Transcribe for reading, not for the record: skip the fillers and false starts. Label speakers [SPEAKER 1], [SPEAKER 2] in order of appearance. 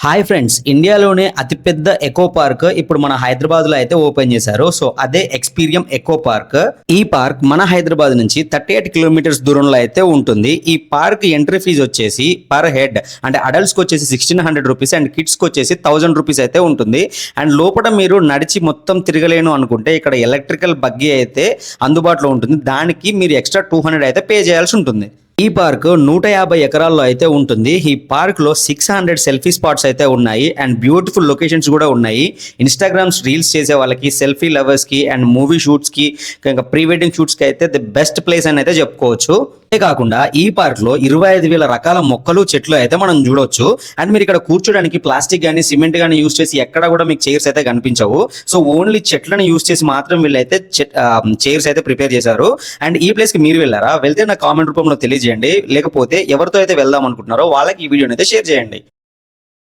[SPEAKER 1] Hi friends, ఇండియాలోనే అతిపెద్ద echo park ఇప్పుడు మన హైదరాబాద్ లో అయితే ఓపెన్ చేశారు. సో అదే ఎక్స్పీరియం ఎకో పార్క్. ఈ పార్క్ మన హైదరాబాద్ నుంచి 38 కిలోమీటర్స్ దూరంలో అయితే ఉంటుంది. ఈ పార్క్ ఎంట్రీ ఫీజు వచ్చేసి పర్ హెడ్ అంటే అడల్ట్స్ కి వచ్చేసి 1600 రూపీస్ అండ్ కిడ్స్ కి వచ్చేసి 1000 రూపీస్ అయితే ఉంటుంది. అండ్ లోపల మీరు నడిచి మొత్తం తిరగలేను అనుకుంటే ఇక్కడ ఎలక్ట్రికల్ బగ్గీ అయితే అందుబాటులో ఉంటుంది. దానికి మీరు ఎక్స్ట్రా 200 అయితే పే చేయాల్సి ఉంటుంది. ఈ పార్క్ 150 ఎకరాల్లో అయితే ఉంటుంది. ఈ పార్క్ లో 600 సెల్ఫీ స్పాట్స్ అయితే ఉన్నాయి అండ్ బ్యూటిఫుల్ లొకేషన్స్ కూడా ఉన్నాయి. ఇన్స్టాగ్రామ్స్ రీల్స్ చేసే వాళ్ళకి, సెల్ఫీ లవర్స్ కి అండ్ మూవీ షూట్స్ కి, ఇంకా ప్రీ వెడ్డింగ్ షూట్స్ కి అయితే ది బెస్ట్ ప్లేస్ అని అయితే చెప్పుకోవచ్చు. కాకుండా ఈ పార్క్ లో 25,000 రకాల మొక్కలు, చెట్లు అయితే మనం చూడొచ్చు. అండ్ మీరు ఇక్కడ కూర్చోడానికి ప్లాస్టిక్ గానీ, సిమెంట్ గానీ యూస్ చేసి ఎక్కడ కూడా మీకు చైర్స్ అయితే కనిపించవు. సో ఓన్లీ చెట్లను యూస్ చేసి మాత్రం వీళ్ళైతే చైర్స్ అయితే ప్రిపేర్ చేశారు. అండ్ ఈ ప్లేస్ కి మీరు వెళ్ళారా? వెళ్తే నా కామెంట్ రూపంలో తెలియజేయండి. లేకపోతే ఎవరితో అయితే వెళ్దాం అనుకుంటున్నారో వాళ్ళకి ఈ వీడియోని అయితే షేర్ చేయండి.